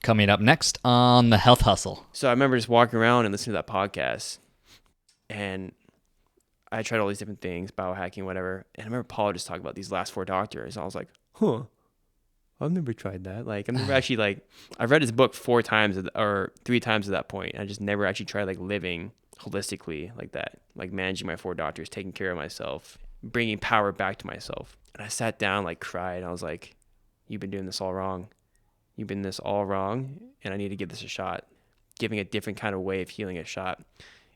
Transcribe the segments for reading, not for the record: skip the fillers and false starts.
Coming up next on The Health Hustle. So I remember just walking around and listening to that podcast, and I tried all these different things, biohacking, whatever. And I remember Paul just talking about these last 4 doctors. And I was like, I've never tried that. Like, I've never actually, like, I've read his book 4 times or 3 times at that point. And I just never actually tried, like, living holistically like that, like managing my 4 doctors, taking care of myself, bringing power back to myself. And I sat down, like, cried. And I was like, you've been doing this all wrong. You've been this all wrong, and I need to give this a shot. Giving a different kind of way of healing a shot.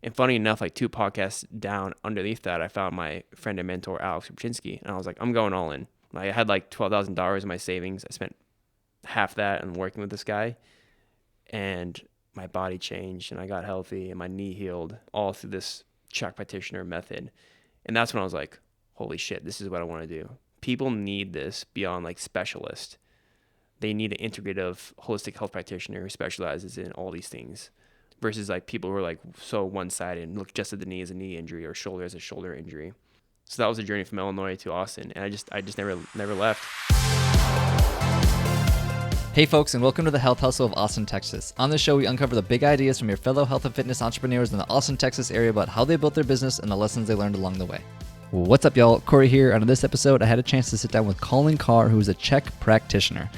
And funny enough, like 2 podcasts down underneath that, I found my friend and mentor, Alex Rubchinsky, and I was like, I'm going all in. I had like $12,000 in my savings. I spent half that on working with this guy, and my body changed, and I got healthy, and my knee healed, all through this CHEK Practitioner method. And that's when I was like, holy shit, this is what I want to do. People need this beyond like specialists. They need an integrative, holistic health practitioner who specializes in all these things versus like people who are like so one-sided and look just at the knee as a knee injury or shoulder as a shoulder injury. So that was the journey from Illinois to Austin. And I just never left. Hey folks, and welcome to the Health Hustle of Austin, Texas. On this show, we uncover the big ideas from your fellow health and fitness entrepreneurs in the Austin, Texas area about how they built their business and the lessons they learned along the way. What's up, y'all? Corey here. On this episode, I had a chance to sit down with Colin Carr, who is a CHEK practitioner.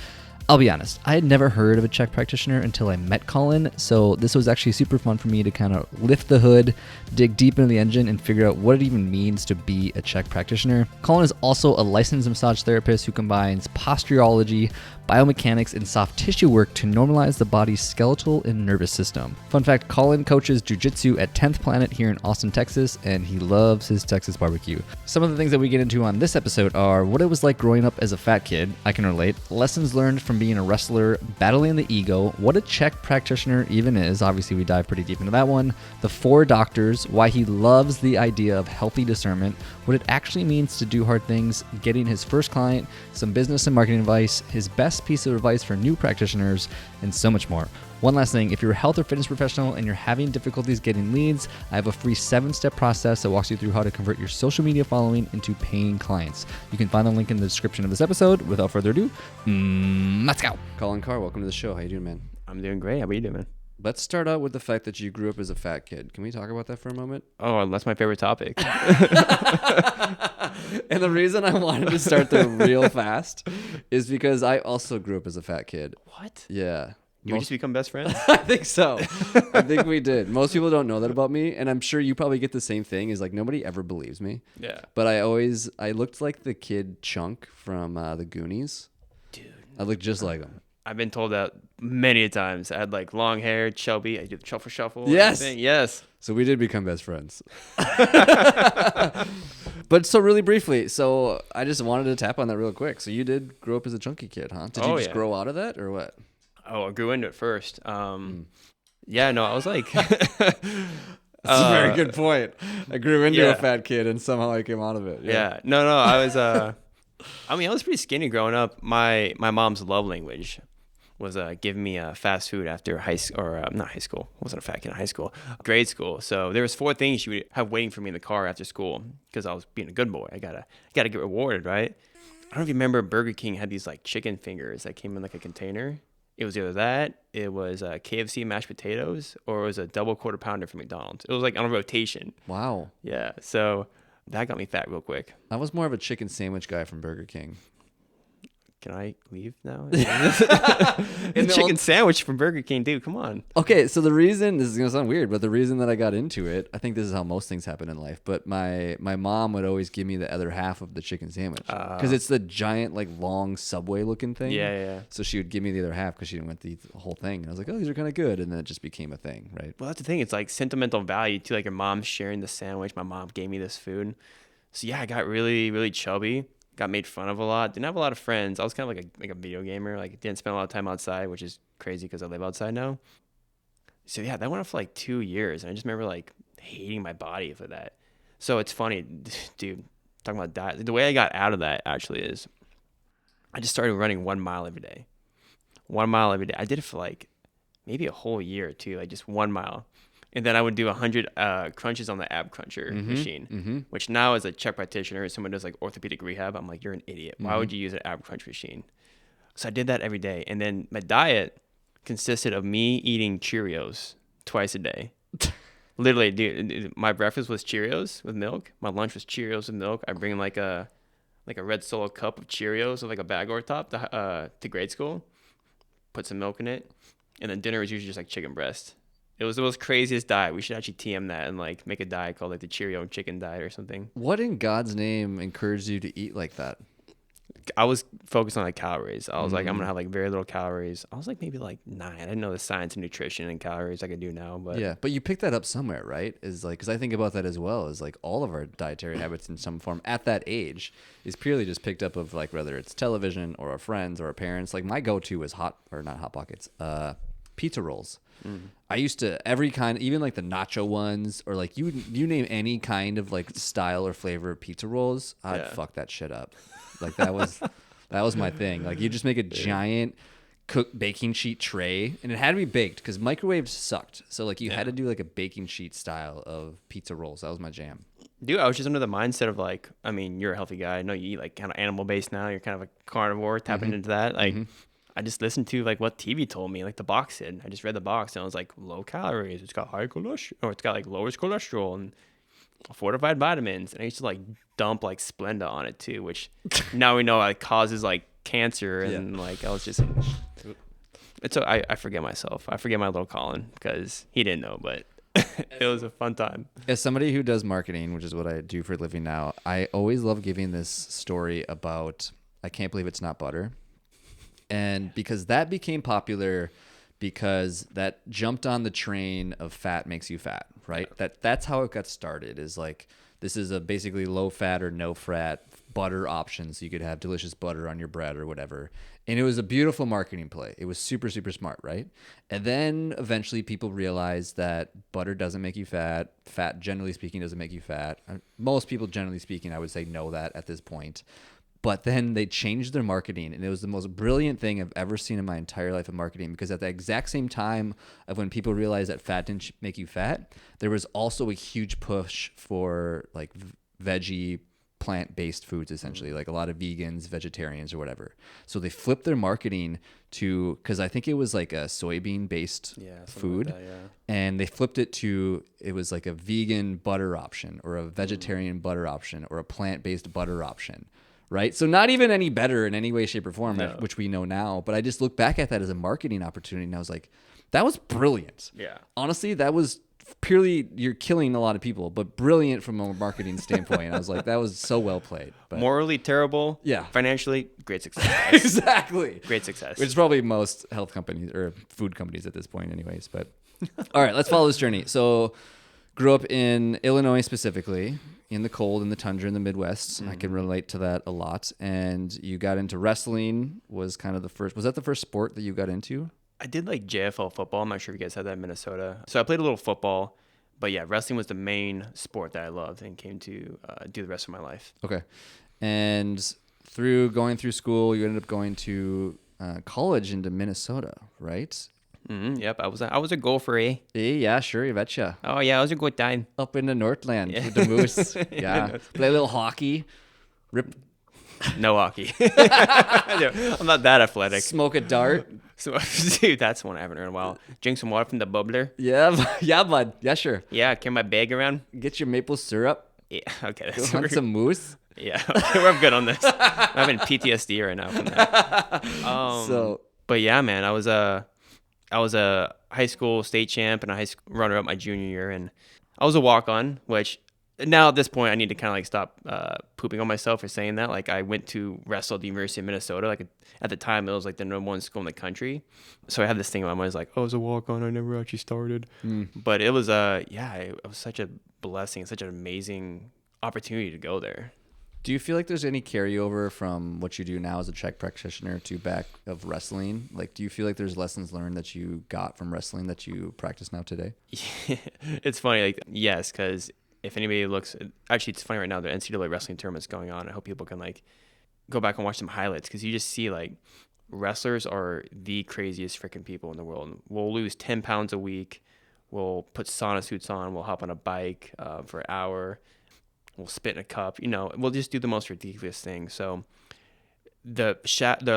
I'll be honest, I had never heard of a CHEK practitioner until I met Colin, so this was actually super fun for me to kind of lift the hood, dig deep into the engine, and figure out what it even means to be a CHEK practitioner. Colin is also a licensed massage therapist who combines posturology, biomechanics, and soft tissue work to normalize the body's skeletal and nervous system. Fun fact, Colin coaches jiu-jitsu at 10th Planet here in Austin, Texas, and he loves his Texas barbecue. Some of the things that we get into on this episode are what it was like growing up as a fat kid, I can relate, lessons learned from being a wrestler, battling the ego, what a CHEK practitioner even is, obviously we dive pretty deep into that one, the 4 doctors, why he loves the idea of healthy discernment, what it actually means to do hard things, getting his first client, some business and marketing advice, his best piece of advice for new practitioners, and so much more. One last thing, if you're a health or fitness professional and you're having difficulties getting leads, I have a free 7-step process that walks you through how to convert your social media following into paying clients. You can find the link in the description of this episode. Without further ado, let's go. Colin Carr, welcome to the show. How you doing, man? I'm doing great. How are you doing, man? Let's start out with the fact that you grew up as a fat kid. Can we talk about that for a moment? Oh, that's my favorite topic. And the reason I wanted to start there real fast is because I also grew up as a fat kid. What? Yeah. Did we just become best friends? I think so. I think we did. Most people don't know that about me, and I'm sure you probably get the same thing, is like nobody ever believes me. Yeah. But I looked like the kid Chunk from the Goonies. Dude. I looked just like him. I've been told that many times. I had like long hair, chubby. I did the shuffle shuffle. Yes. Yes. So we did become best friends. But so really briefly, so I just wanted to tap on that real quick. So you did grow up as a chunky kid, huh? Did you just grow out of that or what? Oh, I grew into it first. Yeah, no, I was like... That's a very good point. I grew into a fat kid and somehow I came out of it. Yeah. No, I was... I was pretty skinny growing up. My mom's love language was giving me fast food after high school, or not high school. I wasn't a fat kid in high school. Grade school. So there was 4 things she would have waiting for me in the car after school because I was being a good boy. I gotta get rewarded, right? I don't know if you remember Burger King had these like chicken fingers that came in like a container. It was either that, it was KFC mashed potatoes, or it was a double quarter pounder from McDonald's. It was like on a rotation. Wow. Yeah. So that got me fat real quick. I was more of a chicken sandwich guy from Burger King. Can I leave now? Chicken sandwich from Burger King, dude, come on. Okay, so the reason, this is going to sound weird, but the reason that I got into it, I think this is how most things happen in life, but my mom would always give me the other half of the chicken sandwich. Because it's the giant, like, long Subway looking thing. Yeah. So she would give me the other half because she didn't want to eat the whole thing. And I was like, oh, these are kind of good. And then it just became a thing, right? Well, that's the thing. It's like sentimental value too. Like your mom sharing the sandwich. My mom gave me this food. So yeah, I got really, really chubby. Got made fun of a lot. Didn't have a lot of friends. I was kind of like a video gamer. Like didn't spend a lot of time outside, which is crazy because I live outside now. So yeah, that went on for like 2 years. And I just remember like hating my body for that. So it's funny, dude, talking about diet. The way I got out of that actually is I just started running 1 mile every day. 1 mile every day. I did it for like maybe a whole year too, like just 1 mile. And then I would do 100 crunches on the ab cruncher machine, which now as a CHEK practitioner, if someone does like orthopedic rehab, I'm like, you're an idiot. Why would you use an ab crunch machine? So I did that every day. And then my diet, consisted of me eating Cheerios twice a day. Literally, dude, my breakfast was Cheerios with milk. My lunch was Cheerios with milk. I bring like a red Solo cup of Cheerios with like a bag over top to grade school. Put some milk in it, and then dinner was usually just like chicken breast. It was the most craziest diet. We should actually TM that and like make a diet called like the Cheerio and chicken diet or something. What in God's name encouraged you to eat like that? I was focused on like calories. I was like, I'm gonna have like very little calories. I was like maybe like 9. I didn't know the science of nutrition and calories like I do now. But yeah, but you picked that up somewhere, right? Is like, because I think about that as well. Is like all of our dietary habits in some form at that age is purely just picked up of like whether it's television or our friends or our parents. Like my go-to is not hot pockets, pizza rolls. I used to every kind, even like the nacho ones, or like you name any kind of like style or flavor of pizza rolls, I'd fuck that shit up. Like that was my thing. Like you just make a giant cooked baking sheet tray, and it had to be baked because microwaves sucked. So like you had to do like a baking sheet style of pizza rolls. That was my jam. Dude, I was just under the mindset of like, I mean, you're a healthy guy. I know you eat like kind of animal based now. You're kind of a carnivore, tapping into that. Like I just listened to like what TV told me, like the box did. I just read the box and I was like, low calories. It's got high cholesterol, or it's got like lowers cholesterol and fortified vitamins. And I used to like dump like Splenda on it too, which now we know like causes like cancer. And like I was just, I forget myself. I forget my little Colin because he didn't know, but it was a fun time. As somebody who does marketing, which is what I do for a living now, I always love giving this story about I can't believe it's not butter. And because that became popular because that jumped on the train of fat makes you fat, right? Yeah. That's how it got started, is like this is a basically low fat or no fat butter option, so you could have delicious butter on your bread or whatever. And it was a beautiful marketing play. It was super, super smart, right? And then eventually people realized that butter doesn't make you fat. Fat, generally speaking, doesn't make you fat. Most people, generally speaking, I would say know that at this point. But then they changed their marketing, and it was the most brilliant thing I've ever seen in my entire life of marketing, because at the exact same time of when people realized that fat didn't make you fat, there was also a huge push for like veggie, plant-based foods, essentially, like a lot of vegans, vegetarians or whatever. So they flipped their marketing to, because I think it was like a soybean-based food, like that, and they flipped it to, it was like a vegan butter option or a vegetarian butter option or a plant-based butter option. Right? So not even any better in any way, shape, or form, which we know now. But I just look back at that as a marketing opportunity, and I was like, that was brilliant. Yeah. Honestly, that was purely, you're killing a lot of people, but brilliant from a marketing standpoint. And I was like, that was so well played. But morally terrible. Yeah. Financially, great success. Exactly. Great success. Which is probably most health companies or food companies at this point anyways. But all right, let's follow this journey. So grew up in Illinois specifically, in the cold, in the tundra, in the Midwest. And I can relate to that a lot. And you got into wrestling, was kind of the first. Was that the first sport that you got into? I did like JFL football. I'm not sure if you guys had that in Minnesota. So I played a little football. But yeah, wrestling was the main sport that I loved and came to do the rest of my life. Okay. And through going through school, you ended up going to college into Minnesota, right? Yep, I was a gopher, eh? Yeah, sure, you betcha. Oh yeah, it was a good time. Up in the Northland with the moose. Yeah, play a little hockey. Rip. No hockey. I'm not that athletic. Smoke a dart. Dude, that's one I haven't heard in a while. Drink some water from the bubbler. Yeah, bud. Yeah, sure. Yeah, carry my bag around. Get your maple syrup. Yeah, okay. Go hunt some moose. Yeah, okay, we're good on this. I'm having PTSD right now from that. But yeah, man, I was a high school state champ and a high school runner-up my junior year, and I was a walk-on, which now at this point I need to kind of like stop pooping on myself for saying that. Like I went to wrestle at the University of Minnesota. Like at the time it was like the #1 school in the country. So I had this thing in my mind, was like, oh, I was a walk-on. I never actually started. But it was it was such a blessing, such an amazing opportunity to go there. Do you feel like there's any carryover from what you do now as a CHEK practitioner to back of wrestling? Like, do you feel like there's lessons learned that you got from wrestling that you practice now today? Yeah, it's funny. Like, yes, because if anybody looks, actually, it's funny right now. The NCAA wrestling tournament's going on. I hope people can like go back and watch some highlights, because you just see like wrestlers are the craziest freaking people in the world. We'll lose 10 pounds a week. We'll put sauna suits on. We'll hop on a bike for an hour. We'll spit in a cup, we'll just do the most ridiculous things. So the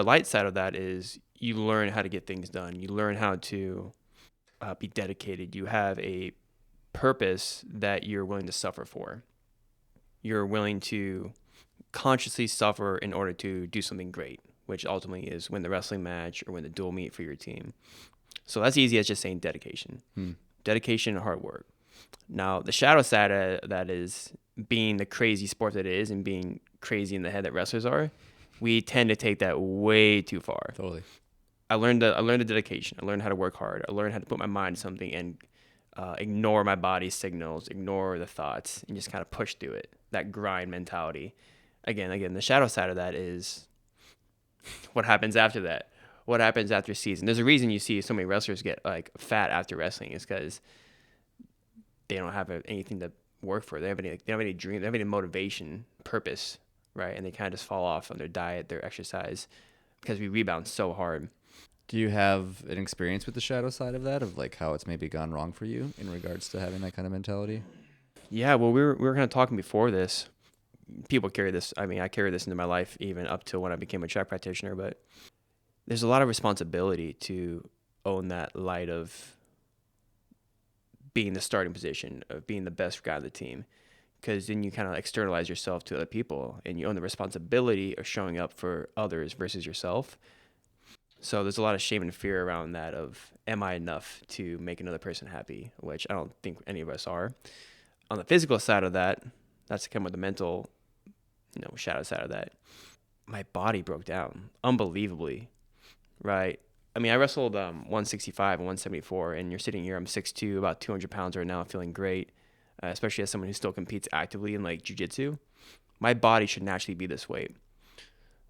light side of that is you learn how to get things done. You learn how to be dedicated. You have a purpose that you're willing to suffer for. You're willing to consciously suffer in order to do something great, which ultimately is win the wrestling match or win the dual meet for your team. So that's easy as just saying dedication. Dedication and hard work. Now, the shadow side of that is being the crazy sport that it is and being crazy in the head that wrestlers are. We tend to take that way too far. Totally. I learned the dedication. I learned how to work hard. I learned how to put my mind to something and ignore my body's signals, ignore the thoughts, and just kind of push through it. That grind mentality. Again, the shadow side of that is what happens after that. What happens after season? There's a reason you see so many wrestlers get like fat after wrestling is because they don't have anything to work for. They don't have any dream. They don't have any motivation, purpose, right? And they kind of just fall off on their diet, their exercise, because we rebound so hard. Do you have an experience with the shadow side of that, of like how it's maybe gone wrong for you in regards to having that kind of mentality? Yeah, well, we were kind of talking before this. People carry this. I mean, I carry this into my life even up to when I became a CHEK practitioner. But there's a lot of responsibility to own that light of being the starting position, of being the best guy on the team, because then you kind of externalize yourself to other people, and you own the responsibility of showing up for others versus yourself. So there's a lot of shame and fear around that of, am I enough to make another person happy? Which I don't think any of us are. On the physical side of that, that's kind of the mental, shadow side of that. My body broke down unbelievably, right? I mean, I wrestled 165 and 174, and you're sitting here, I'm 6'2", about 200 pounds right now, feeling great, especially as someone who still competes actively in like jiu-jitsu. My body should naturally be this weight.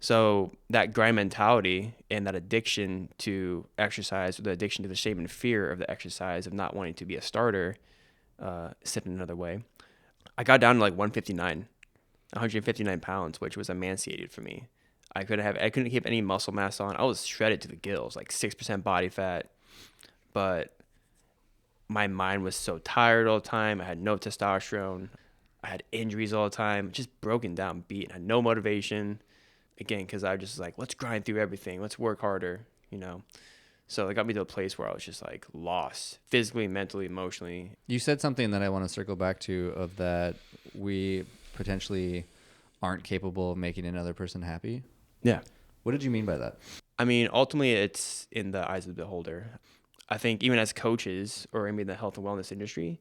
So that grind mentality and that addiction to exercise, or the addiction to the shame and fear of the exercise, of not wanting to be a starter, said in another way, I got down to like 159 pounds, which was emaciated for me. I couldn't keep any muscle mass on. I was shredded to the gills, like 6% body fat. But my mind was so tired all the time. I had no testosterone. I had injuries all the time. Just broken down, beat. I had no motivation. Again, because I was just like, let's grind through everything. Let's work harder, So it got me to a place where I was just like lost, physically, mentally, emotionally. You said something that I want to circle back to, of that we potentially aren't capable of making another person happy. Yeah. What did you mean by that? I mean, ultimately, it's in the eyes of the beholder. I think even as coaches, or maybe in the health and wellness industry,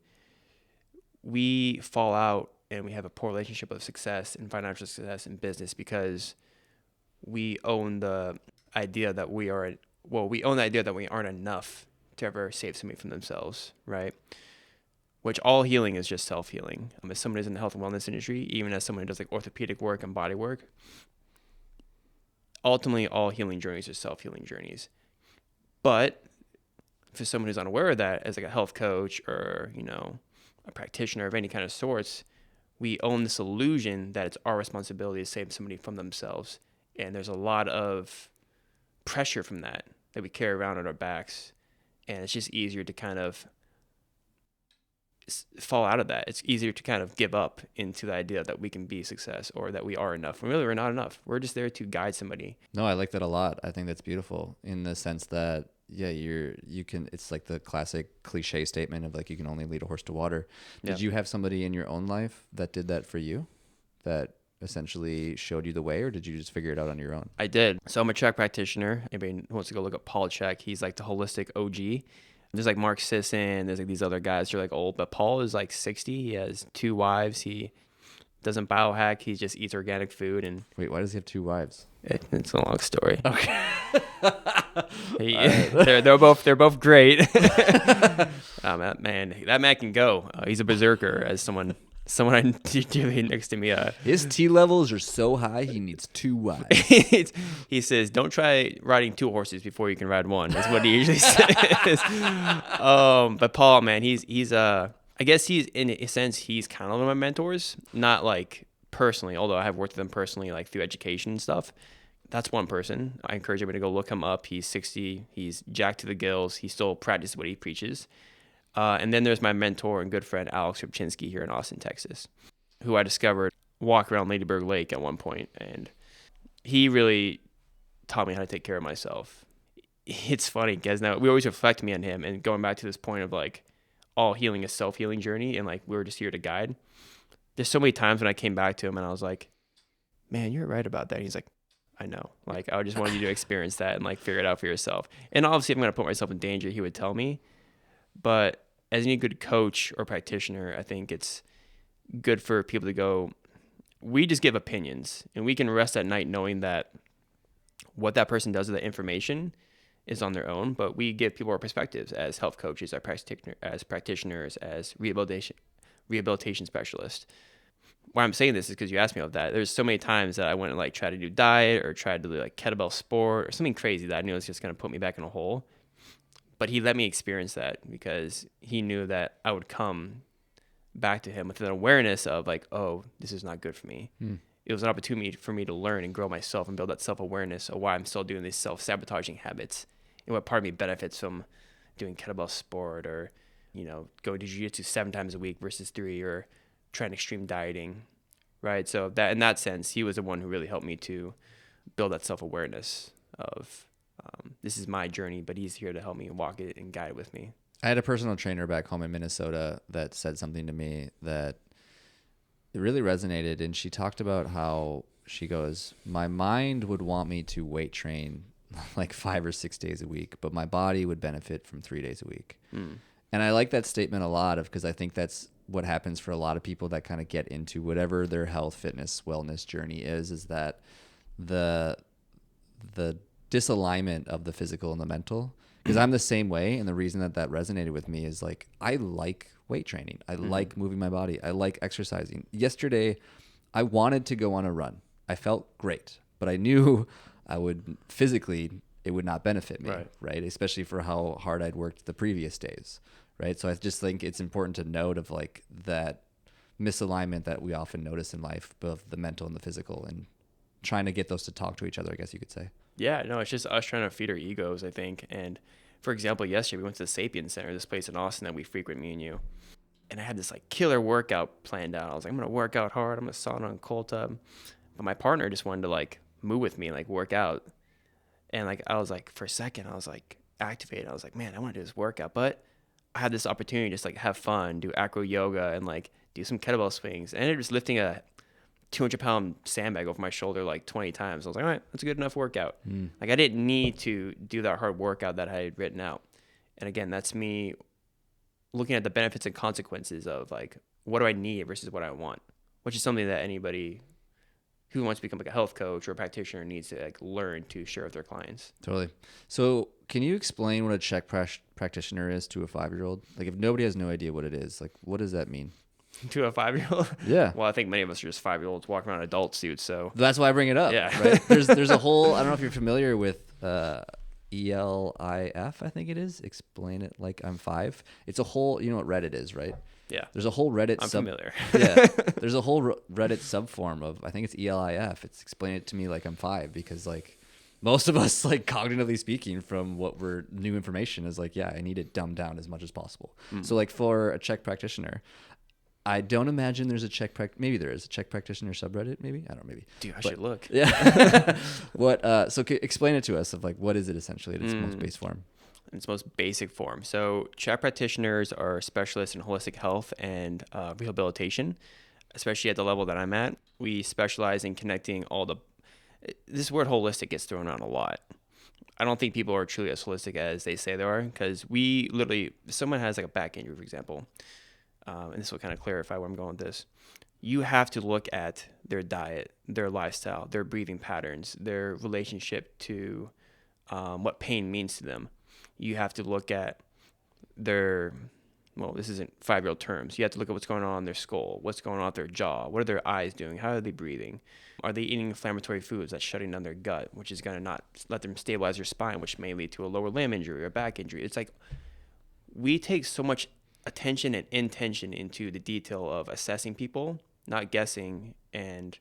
we fall out and we have a poor relationship with success and financial success in business because we own the idea that we aren't enough to ever save somebody from themselves, right? Which all healing is just self-healing. As someone who's in the health and wellness industry, even as someone who does like orthopedic work and body work, ultimately all healing journeys are self-healing journeys. But for someone who's unaware of that, as like a health coach or, a practitioner of any kind of sorts, we own this illusion that it's our responsibility to save somebody from themselves. And there's a lot of pressure from that we carry around on our backs. And it's just easier to kind of fall out of that. It's easier to kind of give up into the idea that we can be a success or that we are enough. When really, we're not enough. We're just there to guide somebody. No, I like that a lot. I think that's beautiful in the sense that, yeah, you can, it's like the classic cliche statement of like, you can only lead a horse to water. Did you have somebody in your own life that did that for you, that essentially showed you the way, or did you just figure it out on your own? I did. So I'm a CHEK practitioner. Anybody who wants to go look up Paul CHEK, he's like the holistic OG. There's like Mark Sisson, there's like these other guys who are like old, but Paul is like 60. He has 2 wives. He doesn't biohack. He just eats organic food. And wait, why does he have 2 wives? It's a long story. Okay. They're both great. That man can go. He's a berserker, as someone I dearly next to me. His T levels are so high, he needs 2 wives. He says, don't try riding 2 horses before you can ride one. That's what he usually says. But Paul, man, he's I guess he's, in a sense, he's kind of one of my mentors. Not like personally, although I have worked with him personally, like through education and stuff. That's one person. I encourage everybody to go look him up. He's 60. He's jacked to the gills. He still practices what he preaches. And then there's my mentor and good friend, Alex Rybczynski, here in Austin, Texas, who I discovered walk around Ladyburg Lake at one point. And he really taught me how to take care of myself. it's funny because now we always reflect me on him, and going back to this point of like all healing is self-healing journey, and like we're just here to guide. There's so many times when I came back to him and I was like, man, you're right about that. And he's like, I know. Like, I just wanted you to experience that and like figure it out for yourself. And obviously, if I'm going to put myself in danger, he would tell me. But as any good coach or practitioner, I think it's good for people to go, we just give opinions, and we can rest at night knowing that what that person does with that information is on their own. But we give people our perspectives as health coaches, as practitioners, as rehabilitation specialists. Why I'm saying this is because you asked me about that. There's so many times that I went and like tried to do diet or tried to do like kettlebell sport or something crazy that I knew was just going to put me back in a hole. But he let me experience that because he knew that I would come back to him with an awareness of like, oh, this is not good for me. It was an opportunity for me to learn and grow myself and build that self-awareness of why I'm still doing these self-sabotaging habits and what part of me benefits from doing kettlebell sport or, you know, going to jiu-jitsu 7 times a week versus 3 or trying extreme dieting, right? So that in that sense, he was the one who really helped me to build that self-awareness of this is my journey, but he's here to help me walk it and guide it with me. I had a personal trainer back home in Minnesota that said something to me that it really resonated. And she talked about how she goes, my mind would want me to weight train like 5 or 6 days a week, but my body would benefit from 3 days a week. And I like that statement a lot because I think that's what happens for a lot of people that kind of get into whatever their health, fitness, wellness journey is that the disalignment of the physical and the mental, because I'm the same way. And the reason that resonated with me is like, I like weight training. I like moving my body. I like exercising. Yesterday, I wanted to go on a run. I felt great, but I knew I would physically, it would not benefit me, right? Especially for how hard I'd worked the previous days, right? So I just think it's important to note of like that misalignment that we often notice in life, both the mental and the physical, and trying to get those to talk to each other, I guess you could say. Yeah, no, it's just us trying to feed our egos, I think. And for example, yesterday we went to the Sapien Center, this place in Austin that we frequent, me and you. And I had this like killer workout planned out. I was like, I'm going to work out hard. I'm going to sauna and cold tub. But my partner just wanted to like move with me and like work out. And like, I was like, for a second, I was like activated. I was like, man, I want to do this workout. But I had this opportunity to just like have fun, do acro yoga and like do some kettlebell swings. And just lifting a 200-pound sandbag over my shoulder like 20 times. I was like, all right, that's a good enough workout. Like I didn't need to do that hard workout that I had written out. And again, that's me looking at the benefits and consequences of like, what do I need versus what I want, which is something that anybody who wants to become like a health coach or a practitioner needs to like learn to share with their clients. Totally. So can you explain what a CHEK practitioner is to a 5-year-old? Like if nobody has no idea what it is, like what does that mean? To a 5-year-old? Yeah. Well, I think many of us are just 5-year-olds walking around in adult suits, so that's why I bring it up. Yeah. Right? There's a whole, I don't know if you're familiar with ELIF, I think it is. Explain it like I'm 5. It's a whole, you know what Reddit is, right? Yeah. There's a whole Reddit I'm familiar. Yeah. There's a whole Reddit subform of, I think it's ELIF. It's explain it to me like I'm 5, because like most of us, like cognitively speaking, from what we're new information is like, yeah, I need it dumbed down as much as possible. So like for a CHEK practitioner, I don't imagine there's a maybe there is a CHEK practitioner subreddit, maybe? I don't know, maybe. Dude, I should look. Yeah. Explain it to us of like, what is it essentially at its most base form? In its most basic form. So CHEK practitioners are specialists in holistic health and rehabilitation, especially at the level that I'm at. We specialize in connecting this word holistic gets thrown around a lot. I don't think people are truly as holistic as they say they are, because we literally, if someone has like a back injury, for example, and this will kind of clarify where I'm going with this. You have to look at their diet, their lifestyle, their breathing patterns, their relationship to what pain means to them. You have to look at this isn't 5-year-old terms. You have to look at what's going on in their skull, what's going on with their jaw, what are their eyes doing, how are they breathing? Are they eating inflammatory foods that's shutting down their gut, which is going to not let them stabilize their spine, which may lead to a lower limb injury or back injury. It's like we take so much attention and intention into the detail of assessing people, not guessing, and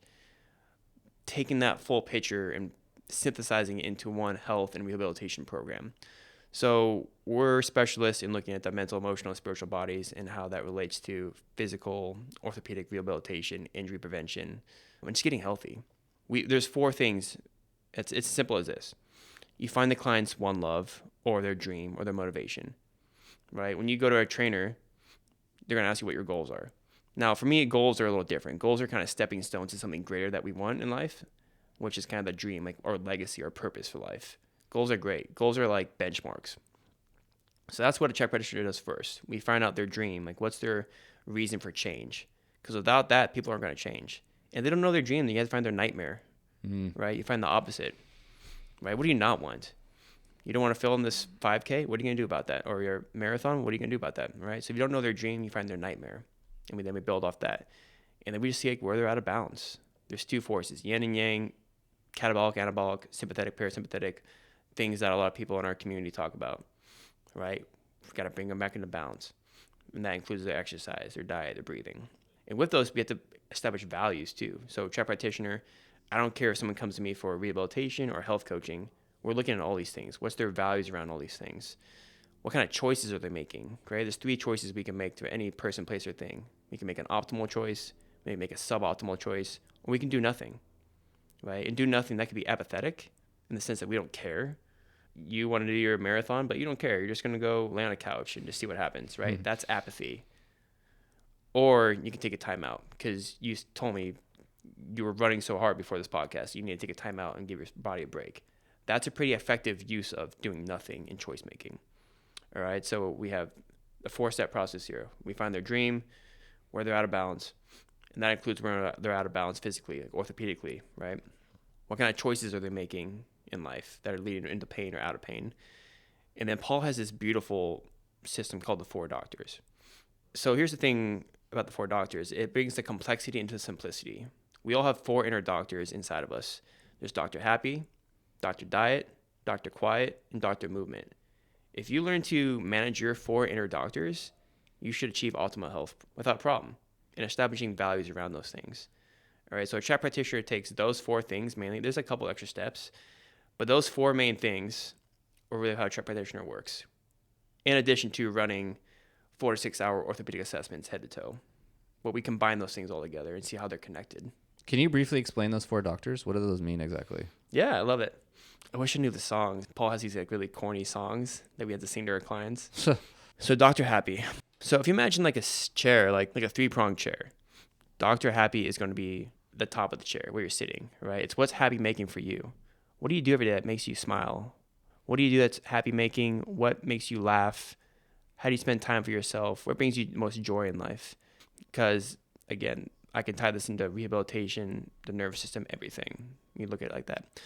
taking that full picture and synthesizing it into one health and rehabilitation program. So we're specialists in looking at the mental, emotional, and spiritual bodies and how that relates to physical, orthopedic rehabilitation, injury prevention, and just getting healthy. There's 4 things. It's as simple as this. You find the client's one love or their dream or their motivation, right? When you go to a trainer, they're going to ask you what your goals are. Now, for me, goals are a little different. Goals are kind of stepping stones to something greater that we want in life, which is kind of the dream, like or legacy or purpose for life. Goals are great. Goals are like benchmarks. So that's what a CHEK practitioner does first. We find out their dream, like what's their reason for change. Because without that, people aren't going to change. And they don't know their dream, then you have to find their nightmare, right? You find the opposite, right? What do you not want? You don't want to film this 5K? What are you going to do about that? Or your marathon? What are you going to do about that, right? So if you don't know their dream, you find their nightmare. And then we build off that. And then we just see like where they're out of balance. There's two forces, yin and yang, catabolic, anabolic, sympathetic, parasympathetic, things that a lot of people in our community talk about, right? We've got to bring them back into balance. And that includes their exercise, their diet, their breathing. And with those, we have to establish values too. So CHEK practitioner, I don't care if someone comes to me for rehabilitation or health coaching. We're looking at all these things. What's their values around all these things? What kind of choices are they making, right? There's 3 choices we can make to any person, place, or thing. We can make an optimal choice, maybe make a suboptimal choice, or we can do nothing, right? And do nothing, that could be apathetic in the sense that we don't care. You want to do your marathon, but you don't care. You're just going to go lay on a couch and just see what happens, right? Mm-hmm. That's apathy. Or you can take a timeout because you told me you were running so hard before this podcast. You need to take a timeout and give your body a break. That's a pretty effective use of doing nothing in choice making. All right. So we have a 4-step process here. We find their dream, where they're out of balance. And that includes where they're out of balance physically, like orthopedically, right? What kind of choices are they making in life that are leading into pain or out of pain? And then Paul has this beautiful system called the 4 doctors. So here's the thing about the 4 doctors. It brings the complexity into simplicity. We all have 4 inner doctors inside of us. There's Dr. Happy, Dr. Diet, Dr. Quiet, and Dr. Movement. If you learn to manage your 4 inner doctors, you should achieve optimal health without problem and establishing values around those things. All right, so a CHEK practitioner takes those 4 things mainly. There's a couple extra steps, but those 4 main things are really how a CHEK practitioner works. In addition to running 4 to 6 hour orthopedic assessments head to toe. But we combine those things all together and see how they're connected. Can you briefly explain those 4 doctors? What do those mean exactly? Yeah, I love it. I wish I knew the songs. Paul has these like really corny songs that we have to sing to our clients. So Dr. Happy. So if you imagine like a chair, like a 3-pronged chair, Dr. Happy is going to be the top of the chair where you're sitting, right? It's what's happy making for you. What do you do every day that makes you smile? What do you do that's happy making? What makes you laugh? How do you spend time for yourself? What brings you most joy in life? Because, again, I can tie this into rehabilitation, the nervous system, everything. You look at it like that.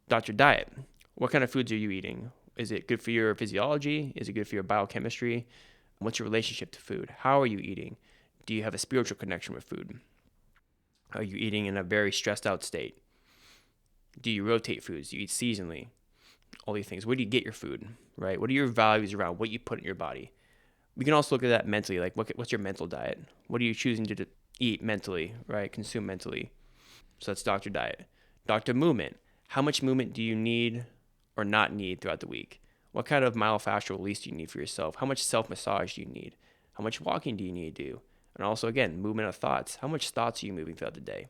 Dr. Diet. What kind of foods are you eating? Is it good for your physiology? Is it good for your biochemistry? What's your relationship to food? How are you eating? Do you have a spiritual connection with food? Are you eating in a very stressed out state? Do you rotate foods? Do you eat seasonally? All these things. Where do you get your food, right? What are your values around what you put in your body? We can also look at that mentally, like what's your mental diet? What are you choosing to eat mentally, right? Consume mentally. So that's Dr. Diet. Dr. Movement. How much movement do you need or not need throughout the week? What kind of myofascial release do you need for yourself? How much self-massage do you need? How much walking do you need to do? And also, again, movement of thoughts. How much thoughts are you moving throughout the day,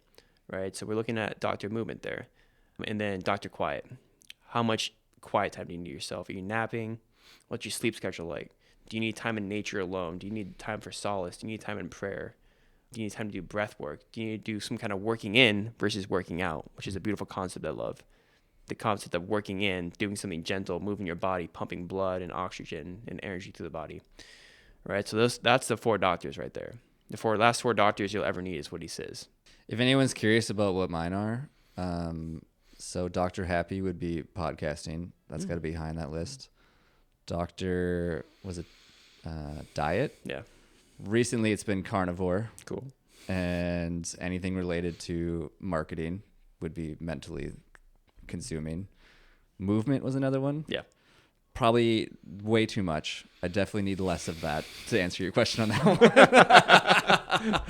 right? So we're looking at Dr. Movement there. And then Dr. Quiet. How much quiet time do you need yourself? Are you napping? What's your sleep schedule like? Do you need time in nature alone? Do you need time for solace? Do you need time in prayer? Do you need time to do breath work? Do you need to do some kind of working in versus working out, which is a beautiful concept I love. The concept of working in, doing something gentle, moving your body, pumping blood and oxygen and energy through the body, right? So that's the 4 doctors right there. The last 4 doctors you'll ever need is what he says. If anyone's curious about what mine are, so Dr. Happy would be podcasting. That's got to be high on that list. Dr. Was it diet? Yeah. Recently, it's been carnivore. Cool. And anything related to marketing would be mentally consuming. Movement was another one. Yeah. Probably way too much. I definitely need less of that to answer your question on that one.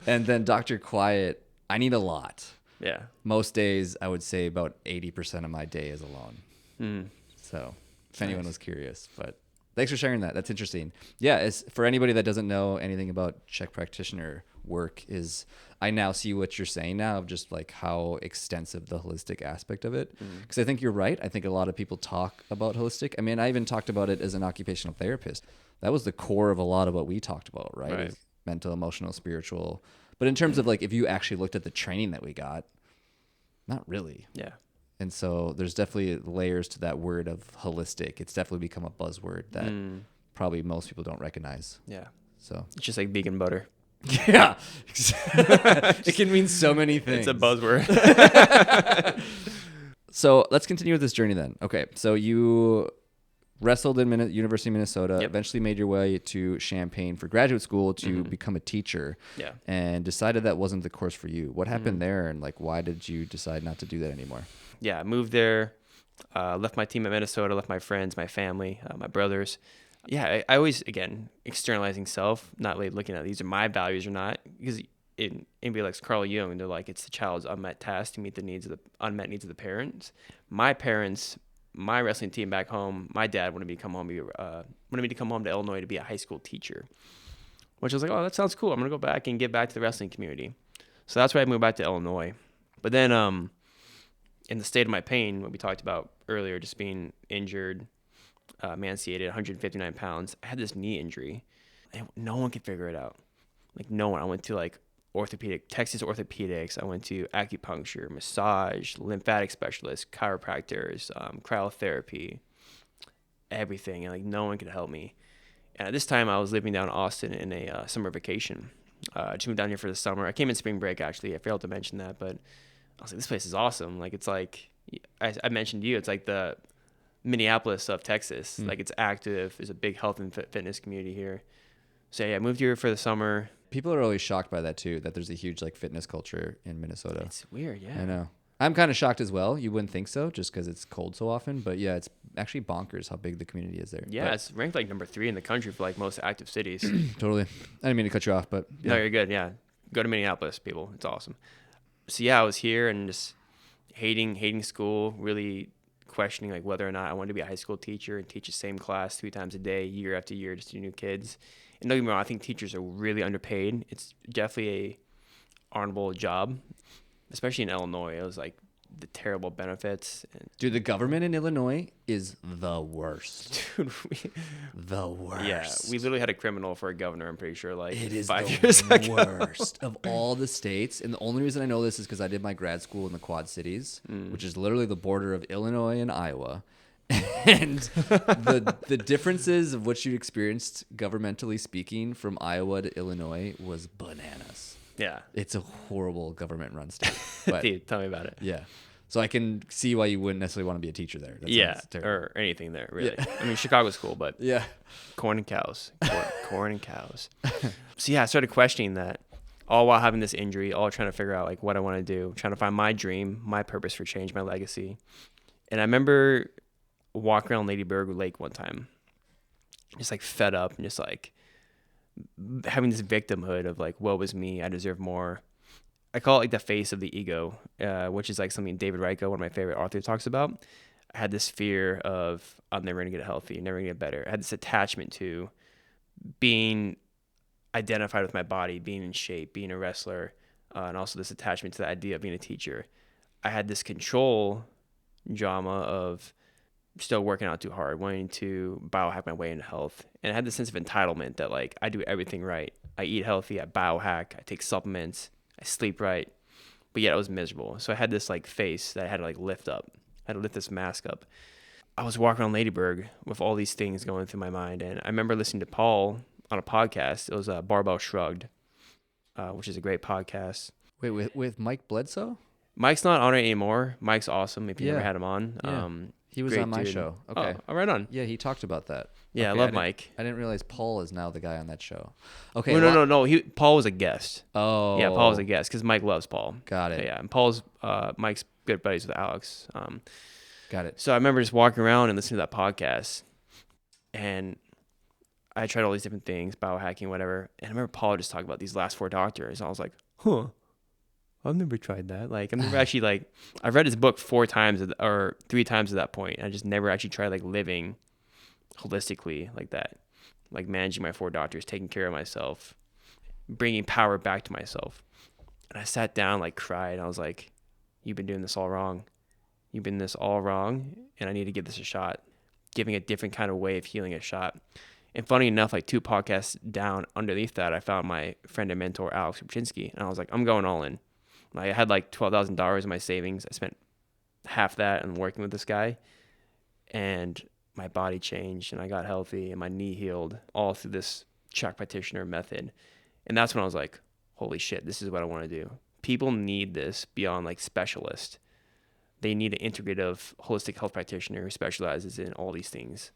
And then Dr. Quiet, I need a lot. Yeah. Most days, I would say about 80% of my day is alone. So if anyone was curious, but thanks for sharing that. That's interesting. Yeah, for anybody that doesn't know anything about CHEK Practitioner, work is I now see what you're saying now of just like how extensive the holistic aspect of it. Because I think you're right. I think a lot of people talk about holistic. I mean, I even talked about it as an occupational therapist. That was the core of a lot of what we talked about, right? Is mental, emotional, spiritual. But in terms of like, if you actually looked at the training that we got, not really. Yeah. And so there's definitely layers to that word of holistic. It's definitely become a buzzword that probably most people don't recognize. Yeah. So It's just like vegan butter. yeah, it can mean so many things. It's a buzzword. So let's continue with this journey then. Okay, so you wrestled in University of Minnesota, eventually made your way to Champaign for graduate school to become a teacher, and decided that wasn't the course for you. What happened there, and like why did you decide not to do that anymore? Yeah, I moved there, left my team at Minnesota, left my friends, my family, my brothers. Yeah, I always, again, externalizing self, not really looking at these are my values or not, because anybody likes Carl Jung, they're like, it's the child's unmet task to meet the needs of the unmet needs of the parents. My parents, my wrestling team back home, my dad wanted me to come home to Illinois to be a high school teacher, which I was like, oh, that sounds cool. I'm going to go back and give back to the wrestling community. So that's why I moved back to Illinois. But then in the state of my pain, what we talked about earlier, just being injured, emaciated, 159 pounds, I had this knee injury, and no one could figure it out. Like no one. I went to like Texas orthopedics. I went to acupuncture, massage, lymphatic specialists, chiropractors, cryotherapy, everything. And like no one could help me. And at this time, I was living down in Austin in a summer vacation. I just moved down here for the summer. I came in spring break, actually. I failed to mention that, but I was like, this place is awesome. Like, it's like, I mentioned to you, it's like the Minneapolis of Texas. Like, it's active. There's a big health and fitness community here. So yeah, I moved here for the summer. People are always shocked by that too, that there's a huge like fitness culture in Minnesota. It's weird, yeah. I know. I'm kind of shocked as well. You wouldn't think so just because it's cold so often. But yeah, it's actually bonkers how big the community is there. Yeah, it's ranked like number 3 in the country for like most active cities. Totally. I didn't mean to cut you off, but yeah. No, you're good. Yeah. Go to Minneapolis, people. It's awesome. So yeah, I was here and just hating school, really questioning like whether or not I wanted to be a high school teacher and teach the same class 3 times a day, year after year, just to new kids. And don't get me wrong, I think teachers are really underpaid. It's definitely a honorable job, especially in Illinois. It was like the terrible benefits. Dude, the government in Illinois is the worst. Dude, the worst. Yeah, we literally had a criminal for a governor, I'm pretty sure, like it is 5 years ago. Worst of all the states. And the only reason I know this is because I did my grad school in the Quad Cities, which is literally the border of Illinois and Iowa. And the differences of what you experienced governmentally speaking from Iowa to Illinois was bananas. Yeah. It's a horrible government-run state. But, dude, tell me about it. Yeah. So I can see why you wouldn't necessarily want to be a teacher there. That or anything there, really. Yeah. I mean, Chicago's cool, but corn and cows. Corn and cows. So yeah, I started questioning that, all while having this injury, all trying to figure out like what I want to do, trying to find my dream, my purpose for change, my legacy. And I remember walking around Lady Bird Lake one time, just like fed up and just like having this victimhood of like, woe was me, I deserve more. I call it like the face of the ego, which is like something David Reiko, one of my favorite authors, talks about. I had this fear of I'm never going to get healthy, never going to get better. I had this attachment to being identified with my body, being in shape, being a wrestler, and also this attachment to the idea of being a teacher. I had this control drama of still working out too hard, wanting to biohack my way into health. And I had this sense of entitlement that like I do everything right. I eat healthy, I biohack, I take supplements, I sleep right, but yet I was miserable. So I had this like face that I had to like lift up. I had to lift this mask up. I was walking around Ladyburg with all these things going through my mind. And I remember listening to Paul on a podcast. It was Barbell Shrugged, which is a great podcast. Wait, with Mike Bledsoe? Mike's not on it anymore. Mike's awesome if you never had him on. Yeah. He was on my show. Okay. Oh, right on. Yeah, he talked about that. Yeah, I love Mike. I didn't realize Paul is now the guy on that show. Okay. No. Paul was a guest. Oh. Yeah, Paul was a guest because Mike loves Paul. Got it. Yeah, and Mike's good buddies with Alex. Got it. So I remember just walking around and listening to that podcast, and I tried all these different things, biohacking, whatever. And I remember Paul just talking about these last 4 doctors. And I was like, I've never tried that. Like, I've never actually, like, I've read his book 4 times or 3 times at that point. I just never actually tried, like, living holistically like that. Like, managing my 4 doctors, taking care of myself. bringing power back to myself. And I sat down, like cried. I was like, you've been doing this all wrong. You've been this all wrong, and I need to give this a shot. Giving a different kind of way of healing a shot. And funny enough, like 2 podcasts down underneath that, I found my friend and mentor, Alex Rubchinski, and I was like, I'm going all in. I had like $12,000 in my savings. I spent half that on working with this guy, and my body changed, and I got healthy, and my knee healed, all through this CHEK Practitioner method. And that's when I was like, holy shit, this is what I want to do. People need this beyond like specialist. They need an integrative, holistic health practitioner who specializes in all these things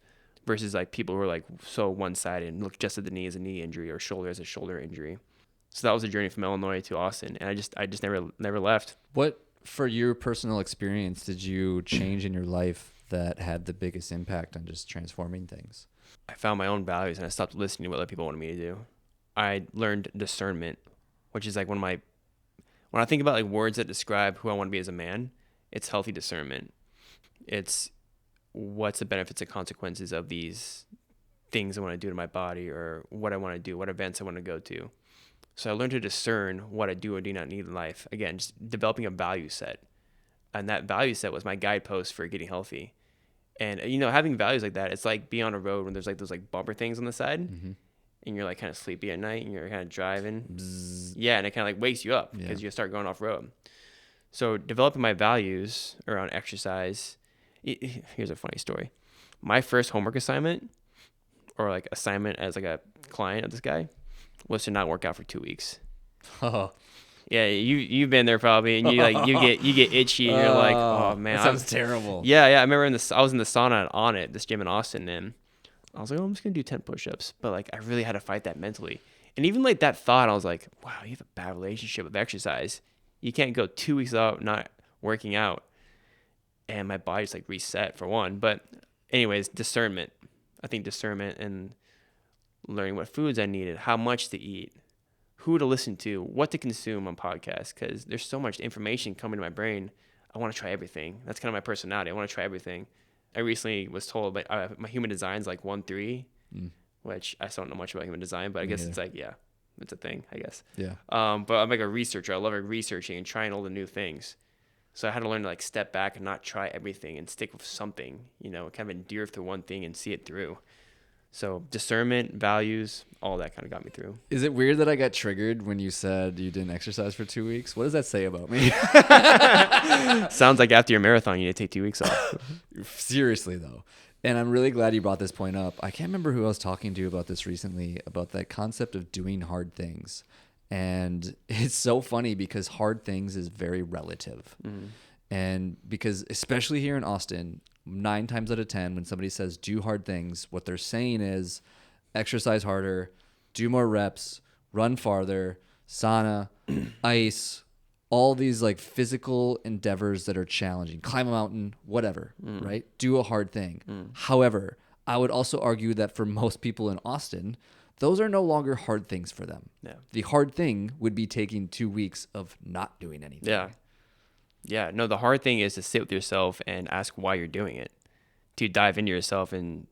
versus like people who are like so one-sided and look just at the knee as a knee injury or shoulder as a shoulder injury. So that was a journey from Illinois to Austin, and I just never left. What, for your personal experience, did you change in your life that had the biggest impact on just transforming things? I found my own values, and I stopped listening to what other people wanted me to do. I learned discernment, which is like when I think about like words that describe who I want to be as a man, it's healthy discernment. It's what's the benefits and consequences of these things I want to do to my body, or what I want to do, what events I want to go to. So I learned to discern what I do or do not need in life. Again, just developing a value set. And that value set was my guidepost for getting healthy. And, having values like that, it's like being on a road when there's like those like bumper things on the side, and you're like kind of sleepy at night, and you're kind of driving. Bzz. Yeah, and it kind of like wakes you up because you start going off road. So developing my values around exercise. Here's a funny story. My first homework assignment, or like assignment as like a client of this guy, was to not work out for 2 weeks. Oh. Yeah, you've been there probably, and you get itchy, and you're like, oh man, that sounds terrible. Yeah. I remember I was in the sauna on it, this gym in Austin, and I was like, I'm just gonna do 10 push-ups, but like I really had to fight that mentally. And even like that thought, I was like, wow, you have a bad relationship with exercise. You can't go 2 weeks out not working out, and my body's like reset for one. But anyways, discernment. I think discernment and learning what foods I needed, how much to eat, who to listen to, what to consume on podcasts, because there's so much information coming to my brain. I want to try everything. That's kind of my personality. I want to try everything. I recently was told my human design is like 1-3, which I still don't know much about human design, but I guess it's like, yeah, it's a thing, I guess. Yeah. But I'm like a researcher. I love researching and trying all the new things. So I had to learn to like step back and not try everything and stick with something, kind of endear to one thing and see it through. So discernment, values, all that kind of got me through. Is it weird that I got triggered when you said you didn't exercise for 2 weeks? What does that say about me? Sounds like after your marathon, you need to take 2 weeks off. Seriously, though. And I'm really glad you brought this point up. I can't remember who I was talking to about this recently, about that concept of doing hard things. And it's so funny because hard things is very relative. Mm-hmm. And because especially here in Austin, 9 times out of 10, when somebody says do hard things, what they're saying is exercise harder, do more reps, run farther, sauna, ice, all these like physical endeavors that are challenging, climb a mountain, whatever, right? Do a hard thing. However, I would also argue that for most people in Austin, those are no longer hard things for them. Yeah. The hard thing would be taking 2 weeks of not doing anything. Yeah. Yeah, no, the hard thing is to sit with yourself and ask why you're doing it, to dive into yourself and,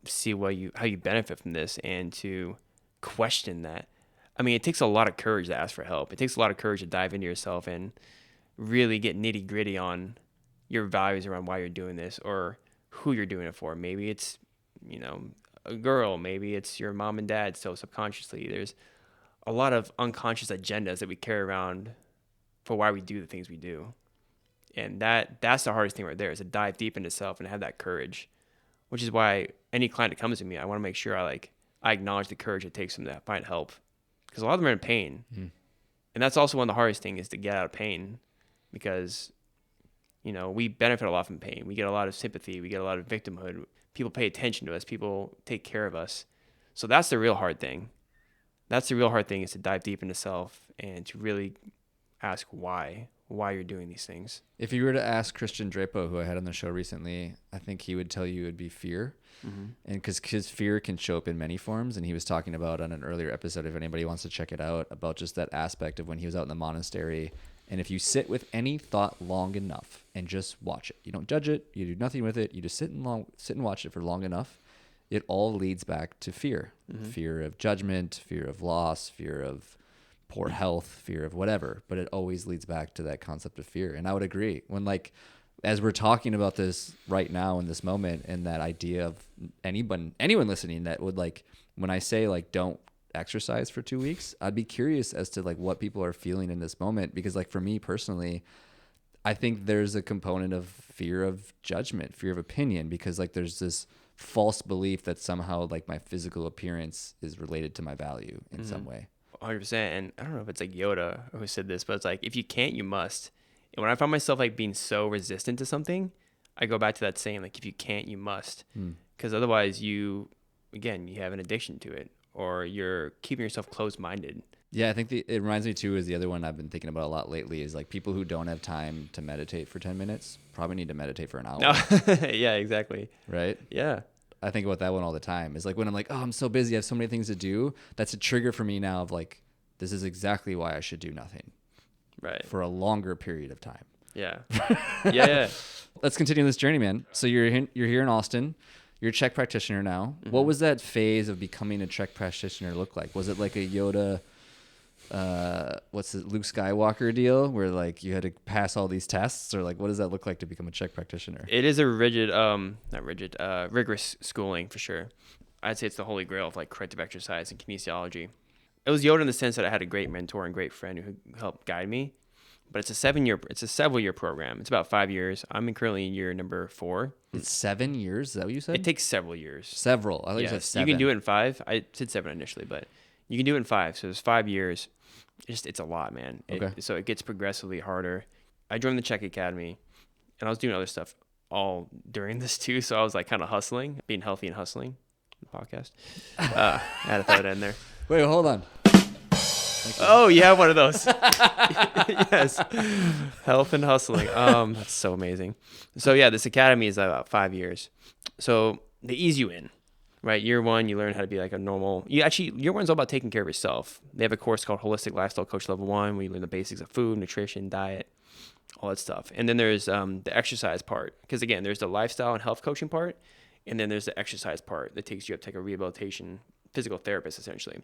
see how you benefit from this, and to question that. I mean, it takes a lot of courage to ask for help. It takes a lot of courage to dive into yourself and really get nitty gritty on your values around why you're doing this or who you're doing it for. Maybe it's, a girl. Maybe it's your mom and dad. So subconsciously, there's a lot of unconscious agendas that we carry around for why we do the things we do. And that's the hardest thing right there, is to dive deep into self and have that courage, which is why any client that comes to me, I want to make sure I acknowledge the courage it takes them to find help, because a lot of them are in pain. And that's also one of the hardest things, is to get out of pain, because we benefit a lot from pain. We get a lot of sympathy, we get a lot of victimhood, people pay attention to us, people take care of us. So that's the real hard thing. Is to dive deep into self and to really ask why you're doing these things. If you were to ask Christian Drapo, who I had on the show recently, I think he would tell you it would be fear. And because fear can show up in many forms. And he was talking about on an earlier episode, if anybody wants to check it out, about just that aspect of when he was out in the monastery. And if you sit with any thought long enough and just watch it, you don't judge it, you do nothing with it, you just sit and watch it for long enough, it all leads back to fear. Fear of judgment, fear of loss, fear of poor health, fear of whatever. But it always leads back to that concept of fear. And I would agree when like, as we're talking about this right now in this moment, and that idea of anyone listening that would like, when I say like, don't exercise for 2 weeks, I'd be curious as to like what people are feeling in this moment. Because like for me personally, I think there's a component of fear of judgment, fear of opinion, because like there's this false belief that somehow like my physical appearance is related to my value in some way. 100%. And I don't know if it's like Yoda who said this, but it's like, if you can't, you must. And when I find myself like being so resistant to something, I go back to that saying, like, if you can't, you must. Because otherwise you have an addiction to it, or you're keeping yourself closed-minded. Yeah, I think it reminds me too, is the other one I've been thinking about a lot lately, is like people who don't have time to meditate for 10 minutes probably need to meditate for an hour. No. Yeah, exactly. Right? Yeah. I think about that one all the time. It's like when I'm like, oh, I'm so busy, I have so many things to do. That's a trigger for me now of like, this is exactly why I should do nothing. Right. For a longer period of time. Yeah. Yeah. Let's continue this journey, man. So you're here in Austin. You're a CHEK practitioner now. What was that phase of becoming a CHEK practitioner look like? Was it like a Yoda, Luke Skywalker deal where like you had to pass all these tests, or like what does that look like to become a CHEK practitioner? It is a rigorous schooling for sure. I'd say it's the holy grail of like corrective exercise and kinesiology. It was Yoda in the sense that I had a great mentor and great friend who helped guide me. But it's a several year program. It's about 5 years. I'm currently in year number 4. It's 7 years. Is that what you said? It takes several years. Several. I thought you said 7. You can do it in 5. I said 7 initially, but you can do it in 5. So it's 5 years. It's a lot, man. Okay. So it gets progressively harder. I joined the CHEK Academy, and I was doing other stuff all during this too. So I was like kind of hustling, being healthy and hustling. The podcast. I had to throw it in there. Wait, hold on. Oh, you have one of those. Yes. Health and hustling. That's so amazing. So yeah, this academy is about 5 years. So they ease you in, right? Year 1, you learn how to be like a normal, year 1's all about taking care of yourself. They have a course called Holistic Lifestyle Coach Level 1, where you learn the basics of food, nutrition, diet, all that stuff. And then there's the exercise part. Because again, there's the lifestyle and health coaching part. And then there's the exercise part that takes you up to like a rehabilitation physical therapist, essentially.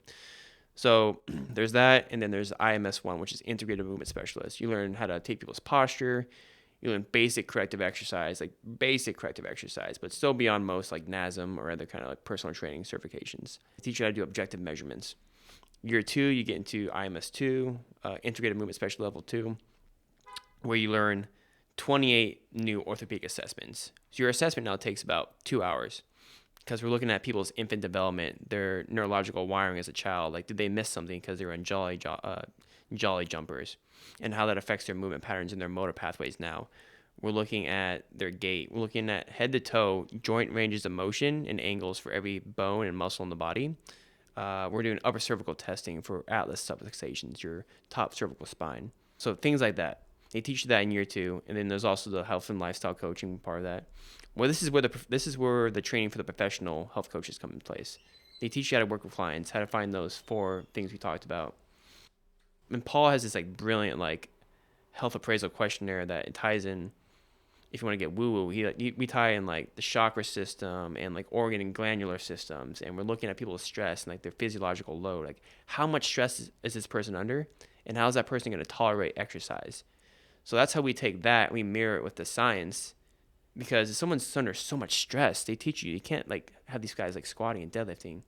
So there's that, and then there's IMS 1, which is Integrated Movement Specialist. You learn how to take people's posture. You learn basic corrective exercise, but still beyond most like NASM or other kind of like personal training certifications. They teach you how to do objective measurements. Year 2, you get into IMS 2, Integrated Movement Specialist Level 2, where you learn 28 new orthopedic assessments. So your assessment now takes about 2 hours. Because we're looking at people's infant development, their neurological wiring as a child. Like, did they miss something because they were in jolly jumpers, and how that affects their movement patterns and their motor pathways now. We're looking at their gait. We're looking at head to toe, joint ranges of motion and angles for every bone and muscle in the body. We're doing upper cervical testing for atlas subluxations, your top cervical spine. So things like that. They teach you that in year 2. And then there's also the health and lifestyle coaching part of that. Well, this is where the training for the professional health coaches come in place. They teach you how to work with clients, how to find those 4 things we talked about. And Paul has this like brilliant like health appraisal questionnaire that it ties in. If you want to get woo-woo, we tie in like the chakra system and like organ and glandular systems, and we're looking at people's stress and like their physiological load. Like, how much stress is this person under, and how is that person going to tolerate exercise? So that's how we take that, we mirror it with the science. Because if someone's under so much stress, they teach you can't like have these guys like squatting and deadlifting.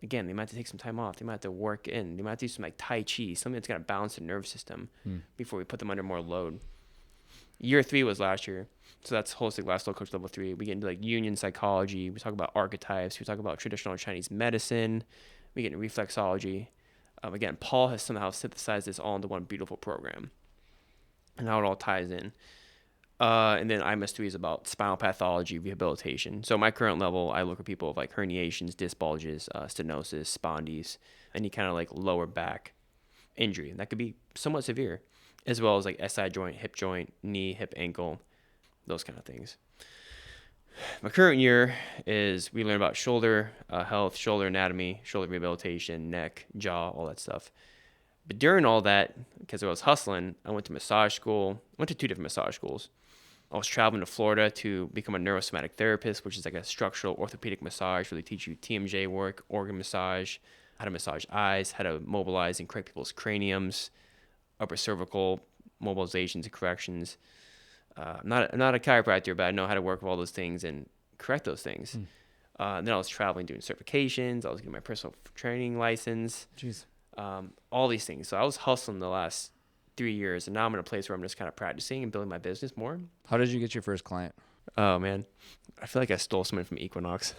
Again, they might have to take some time off. They might have to work in. They might have to do some like Tai Chi, something that's going to balance the nervous system before we put them under more load. Year 3 was last year. So that's Holistic Lifestyle Coach Level 3. We get into like Jungian psychology. We talk about archetypes. We talk about traditional Chinese medicine. We get into reflexology. Again, Paul has somehow synthesized this all into one beautiful program. And how it all ties in. And then IMS 3 is about spinal pathology, rehabilitation. So my current level, I look at people with like herniations, disc bulges, stenosis, spondies, any kind of like lower back injury. And that could be somewhat severe, as well as like SI joint, hip joint, knee, hip, ankle, those kind of things. My current year is we learn about shoulder health, shoulder anatomy, shoulder rehabilitation, neck, jaw, all that stuff. But during all that, because I was hustling, I went to massage school. I went to 2 different massage schools. I was traveling to Florida to become a neurosomatic therapist, which is like a structural orthopedic massage where they teach you TMJ work, organ massage, how to massage eyes, how to mobilize and correct people's craniums, upper cervical mobilizations and corrections. I'm not a chiropractor, but I know how to work with all those things and correct those things. Then I was traveling doing certifications. I was getting my personal training license. Jeez. All these things. So I was hustling the last 3 years, and now I'm in a place where I'm just kind of practicing and building my business more. How did you get your first client? Oh man, I feel like I stole someone from Equinox.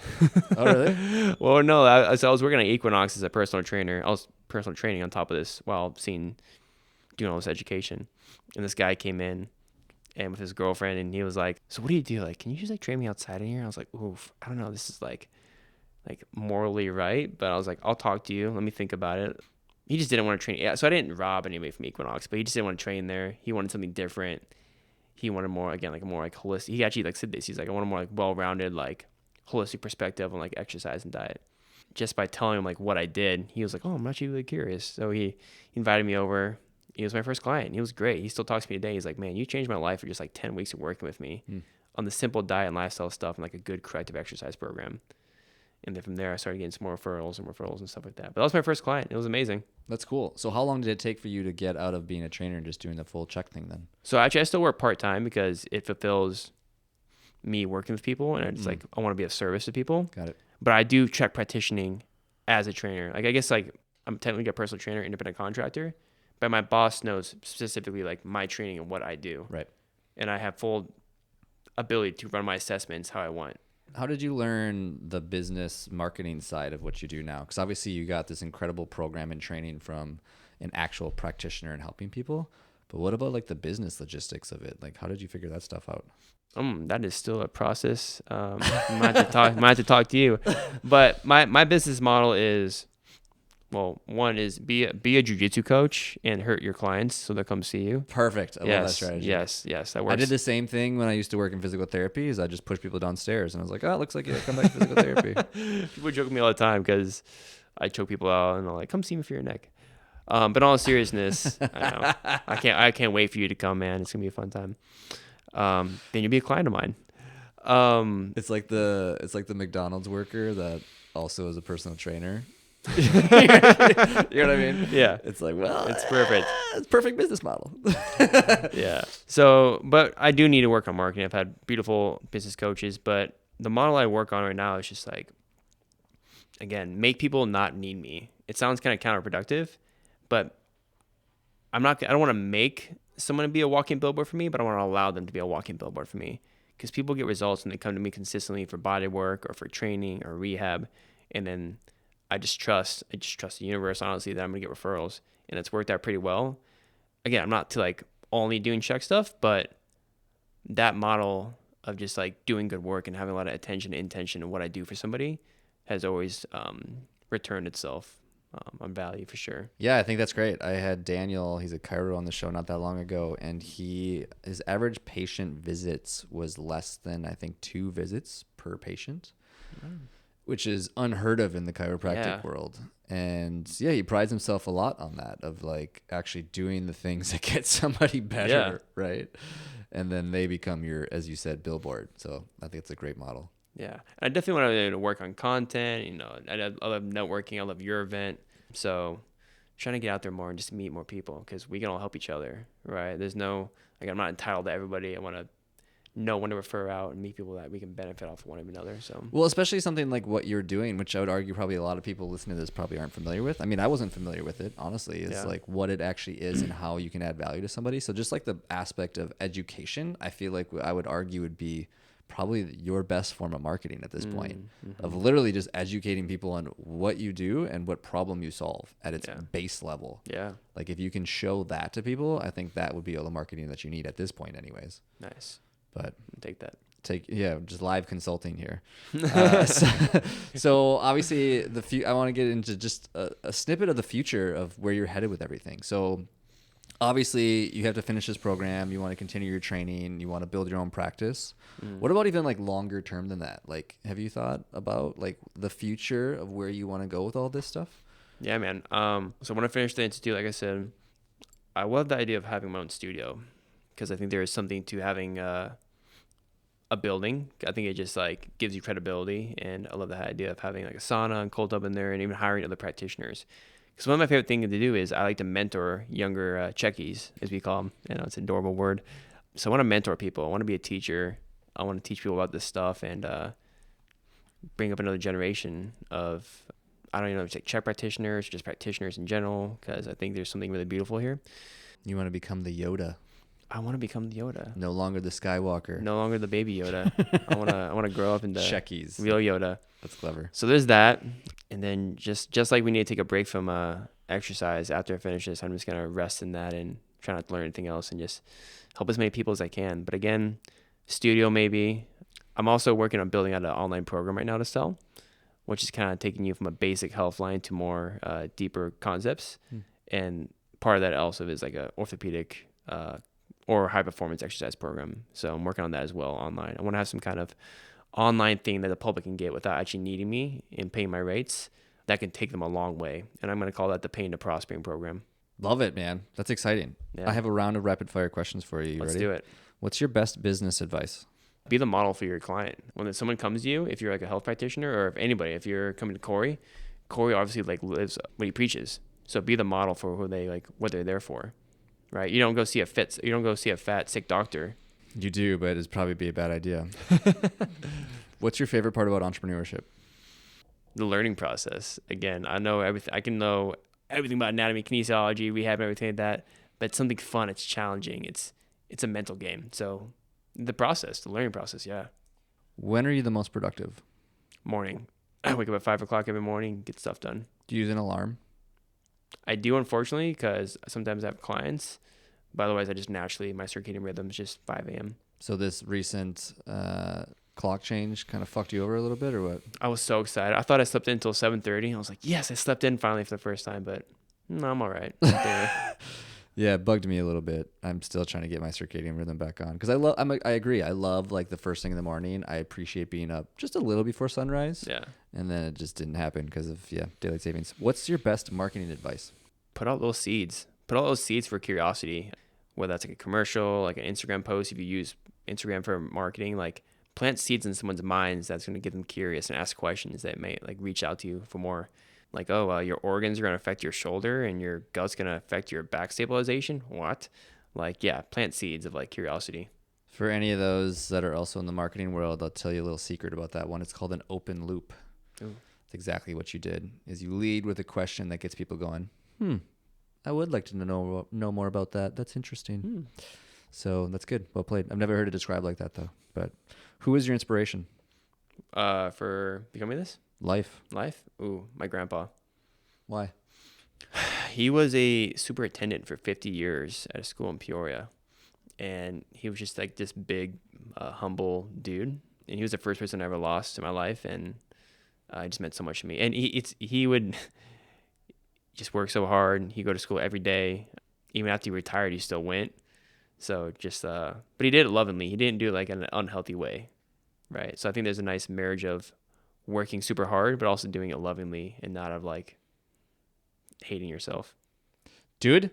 Oh really? Well, no, I was working at Equinox as a personal trainer. I was personal training on top of this while doing all this education. And this guy came in and with his girlfriend, and he was like, "So what do you do? Like, can you just like train me outside of here?" I was like, "Oof, I don't know. This is like morally right," but I was like, "I'll talk to you. Let me think about it." He just didn't want to train. Yeah, so I didn't rob anybody from Equinox, but he just didn't want to train there. He wanted something different. He wanted more, again, like a more like holistic. He actually like said this. He's like, "I want a more like well-rounded, like holistic perspective on like exercise and diet." Just by telling him like what I did, he was like, "Oh, I'm actually really curious." So he invited me over. He was my first client. He was great. He still talks to me today. He's like, "Man, you changed my life for just like 10 weeks of working with me on the simple diet and lifestyle stuff and like a good corrective exercise program." And then from there, I started getting some more referrals and stuff like that. But that was my first client. It was amazing. That's cool. So how long did it take for you to get out of being a trainer and just doing the full CHEK thing then? So actually, I still work part-time because it fulfills me working with people. And it's like, I want to be of service to people. Got it. But I do CHEK practitioning as a trainer. Like, I guess like I'm technically a personal trainer, independent contractor, but my boss knows specifically like my training and what I do. Right. And I have full ability to run my assessments how I want. How did you learn the business marketing side of what you do now? Because obviously you got this incredible program and training from an actual practitioner and helping people. But what about like the business logistics of it? Like, how did you figure that stuff out? That is still a process. Might have to talk to you. But my business model is, well, one is be a jiu-jitsu coach and hurt your clients so they'll come see you. Perfect. I love that strategy. Yes, that works. I did the same thing when I used to work in physical therapy. Is I just push people downstairs, and I was like, "Oh, it looks like you come back to physical therapy." People joke with me all the time because I choke people out and I'm like, "Come see me for your neck." But in all seriousness, I can't wait for you to come, man. It's gonna be a fun time. Then you'll be a client of mine. It's like the McDonald's worker that also is a personal trainer. You know what I mean? Yeah. It's like, well, It's perfect. It's perfect business model. Yeah. So, but I do need to work on marketing. I've had beautiful business coaches, but the model I work on right now is just like, again, make people not need me. It sounds kind of counterproductive, but I don't want to make someone be a walking billboard for me, but I want to allow them to be a walking billboard for me, because people get results when they come to me consistently for body work or for training or rehab. And then I just trust the universe, honestly, that I'm going to get referrals, and it's worked out pretty well. Again, I'm not to like only doing CHEK stuff, but that model of just like doing good work and having a lot of attention and intention in what I do for somebody has always returned itself on value for sure. Yeah, I think that's great. I had Daniel, he's a chiro on the show not that long ago, and his average patient visits was less than, I think, 2 visits per patient. Which is unheard of in the chiropractic world. And yeah, he prides himself a lot on that, of like actually doing the things that get somebody better, right? And then they become your, as you said, billboard. So I think it's a great model. Yeah. I definitely want to work on content. You know, I love networking. I love your event. So trying to get out there more and just meet more people, because we can all help each other, right? There's no, like, I'm not entitled to everybody. I want to know when to refer out and meet people that we can benefit off of one another. So, well, especially something like what you're doing, which I would argue probably a lot of people listening to this probably aren't familiar with. I mean, I wasn't familiar with it, honestly. It's like what it actually is and how you can add value to somebody. So just like the aspect of education, I feel like I would argue would be probably your best form of marketing at this point, of literally just educating people on what you do and what problem you solve at its base level. Yeah. Like if you can show that to people, I think that would be all the marketing that you need at this point anyways. Nice. But take that. Just live consulting here. So obviously I want to get into just a snippet of the future of where you're headed with everything. So obviously you have to finish this program. You want to continue your training. You want to build your own practice. What about even like longer term than that? Like, have you thought about like the future of where you want to go with all this stuff? Yeah, man. So when I finished the institute, like I said, I love the idea of having my own studio, because I think there is something to having a building. I think it just like gives you credibility, and I love the idea of having like a sauna and cold tub in there, and even hiring other practitioners. Because one of my favorite things to do is I like to mentor younger CHEK'ys, as we call them. You know, it's an adorable word. So I want to mentor people. I want to be a teacher. I want to teach people about this stuff and bring up another generation of, I don't even know if it's like CHEK practitioners, just practitioners in general, because I think there's something really beautiful here. You want to become the Yoda. I want to become the Yoda. No longer the Skywalker. No longer the baby Yoda. I want to grow up into CHEK'ys. real Yoda. That's clever. So there's that. And then just like we need to take a break from exercise after I finish this, I'm just going to rest in that and try not to learn anything else and just help as many people as I can. But again, studio maybe. I'm also working on building out an online program right now to sell, which is kind of taking you from a basic health line to more deeper concepts. And part of that also is like a orthopedic or high performance exercise program. So I'm working on that as well online. I want to have some kind of online thing that the public can get without actually needing me and paying my rates. That can take them a long way. And I'm going to call that the Pain to Prospering program. Love it, man. That's exciting. Yeah. I have a round of rapid fire questions for you. Let's ready? do it. What's your best business advice? Be the model for your client. When someone comes to you, if you're like a health practitioner or if anybody, if you're coming to Corey obviously like lives what he preaches. So be the model for who they like, what they're there for, right? You don't go see a fat, sick doctor. You do, but it'd probably be a bad idea. What's your favorite part about entrepreneurship? The learning process. Again, I know everything. I can know everything about anatomy, kinesiology, rehab, and everything like that. But it's something fun. It's challenging. It's a mental game. So the learning process, yeah. When are you the most productive? Morning. I wake up at 5 o'clock every morning, get stuff done. Do you use an alarm? I do, unfortunately, because sometimes I have clients. But otherwise, I just naturally, my circadian rhythm is just 5 a.m. So this recent clock change kind of fucked you over a little bit, or what? I was so excited. I thought I slept in until 7:30. I was like, yes, I slept in finally for the first time, but no, I'm all right. Yeah, it bugged me a little bit. I'm still trying to get my circadian rhythm back on because I agree. I love like the first thing in the morning. I appreciate being up just a little before sunrise. Yeah. And then it just didn't happen because of daylight savings. What's your best marketing advice? Put out those seeds. Put out those seeds for curiosity. Whether that's like a commercial, like an Instagram post, if you use Instagram for marketing, like plant seeds in someone's minds that's going to get them curious and ask questions that may like reach out to you for more. Like, your organs are going to affect your shoulder and your gut's going to affect your back stabilization. What? Like, yeah, plant seeds of like curiosity. For any of those that are also in the marketing world, I'll tell you a little secret about that one. It's called an open loop. Ooh. It's exactly what you did is you lead with a question that gets people going, I would like to know more about that. That's interesting. So that's good. Well played. I've never heard it described like that though. But who is your inspiration? For becoming this? Life. Ooh, my grandpa. Why? He was a superintendent for 50 years at a school in Peoria. And he was just like this big, humble dude. And he was the first person I ever lost in my life. And it just meant so much to me. And he would just work so hard. He'd go to school every day. Even after he retired, he still went. So just, but he did it lovingly. He didn't do it like in an unhealthy way. Right. So I think there's a nice marriage of working super hard, but also doing it lovingly and not of like hating yourself. Dude,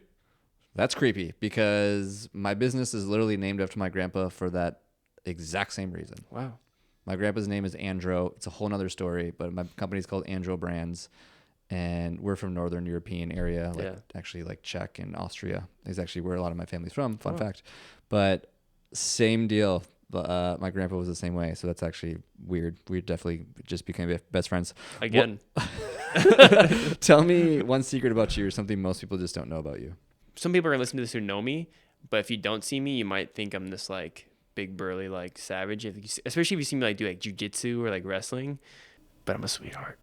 that's creepy because my business is literally named after my grandpa for that exact same reason. Wow. My grandpa's name is Andro. It's a whole nother story, but my company's called Andro Brands. And we're from Northern European area, actually like Czech and Austria is actually where a lot of my family's from. Fun fact. But same deal. My grandpa was the same way. So that's actually weird. We definitely just became best friends. Again. Tell me one secret about you or something most people just don't know about you. Some people are going to listen to this who know me, but if you don't see me, you might think I'm this like big burly like savage. Especially if you see me like do like jujitsu or like wrestling, but I'm a sweetheart.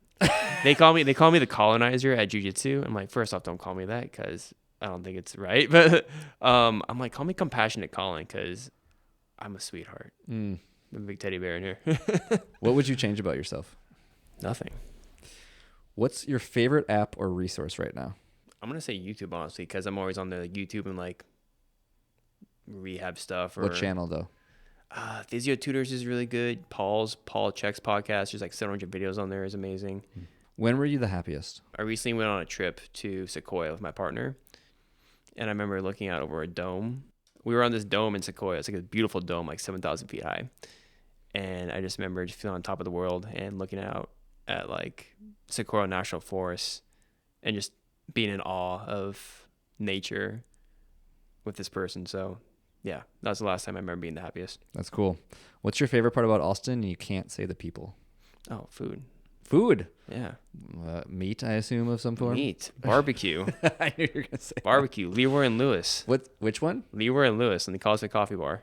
They call me the colonizer at jiu-jitsu. I'm like, first off, don't call me that because I don't think it's right. But I'm like, call me compassionate Colin because I'm a sweetheart. I'm a big teddy bear in here. What would you change about yourself? Nothing. What's your favorite app or resource right now? I'm gonna say YouTube honestly because I'm always on the YouTube and like rehab stuff. What channel though? Physio Tutors is really good. Paul Chek's podcast. There's like 700 videos on there. Is amazing. When were you the happiest? I recently went on a trip to Sequoia with my partner, and I remember looking out over a dome. We were on this dome in Sequoia. It's like a beautiful dome, like 7,000 feet high. And I just remember just feeling on top of the world and looking out at like Socorro National Forest and just being in awe of nature with this person. So yeah, that was the last time I remember being the happiest. That's cool. What's your favorite part about Austin? You can't say the people. Oh, food. Food. Yeah. Meat, I assume, of some form. Meat. Barbecue. I knew you were gonna say Barbecue. Leroy and Lewis. Which one? Leroy and Lewis in the Cosmic Coffee Bar.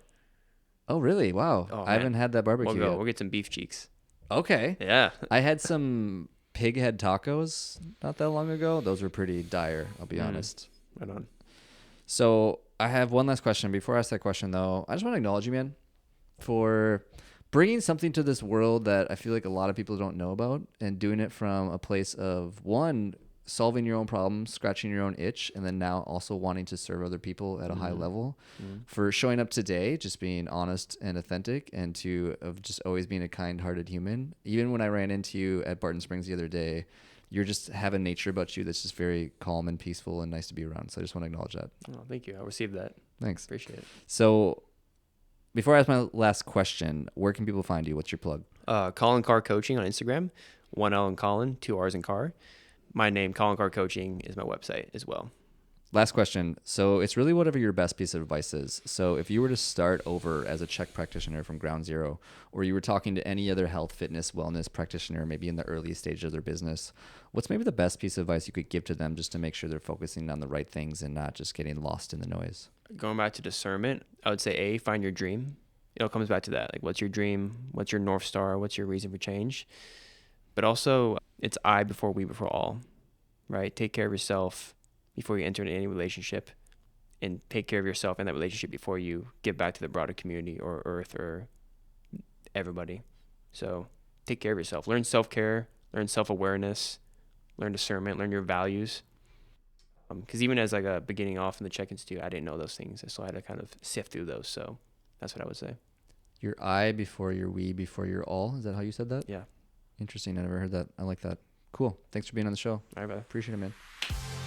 Oh, really? Wow. Oh, I haven't had that barbecue We'll go. yet. We'll get some beef cheeks. Okay. Yeah. I had some pig head tacos not that long ago. Those were pretty dire, I'll be honest. Right on. So I have one last question. Before I ask that question, though, I just want to acknowledge you, man, for bringing something to this world that I feel like a lot of people don't know about, and doing it from a place of, one, solving your own problems, scratching your own itch, and then now also wanting to serve other people at a high level. For showing up today, just being honest and authentic, and of just always being a kind-hearted human. Even when I ran into you at Barton Springs the other day, you're just have a nature about you that's just very calm and peaceful and nice to be around. So I just want to acknowledge that. Oh, thank you. I received that. Thanks. Appreciate it. So before I ask my last question, where can people find you? What's your plug? Colin Carr Coaching on Instagram. 1 L in Colin, 2 R's in Carr. My name, Colin Carr Coaching, is my website as well. Last question. So it's really whatever your best piece of advice is. So if you were to start over as a CHEK practitioner from ground zero, or you were talking to any other health, fitness, wellness practitioner, maybe in the early stage of their business, what's maybe the best piece of advice you could give to them just to make sure they're focusing on the right things and not just getting lost in the noise? Going back to discernment, I would say find your dream. It comes back to that. Like, what's your dream? What's your North Star? What's your reason for change? But also, it's I before we before all, right? Take care of yourself before you enter into any relationship, and take care of yourself in that relationship before you give back to the broader community or earth or everybody. So take care of yourself. Learn self-care, learn self-awareness, learn discernment, learn your values. Because even as like a beginning off in the CHEK Institute, I didn't know those things. So I had to kind of sift through those. So that's what I would say. Your I before your we before your all. Is that how you said that? Yeah. Interesting. I never heard that. I like that. Cool. Thanks for being on the show. All right, brother. Appreciate it, man.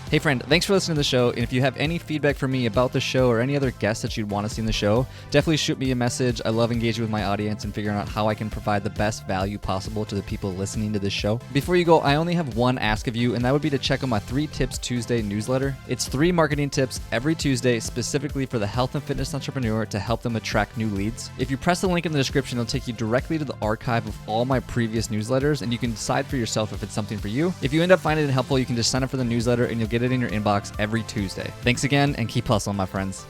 Hey friend, thanks for listening to the show. And if you have any feedback for me about the show or any other guests that you'd want to see in the show, definitely shoot me a message. I love engaging with my audience and figuring out how I can provide the best value possible to the people listening to this show. Before you go, I only have one ask of you, and that would be to check out my 3 Tips Tuesday newsletter. It's 3 marketing tips every Tuesday specifically for the health and fitness entrepreneur to help them attract new leads. If you press the link in the description, it'll take you directly to the archive of all my previous newsletters, and you can decide for yourself if it's something for you. If you end up finding it helpful, you can just sign up for the newsletter and you'll get it in your inbox every Tuesday. Thanks again, and keep hustling, my friends.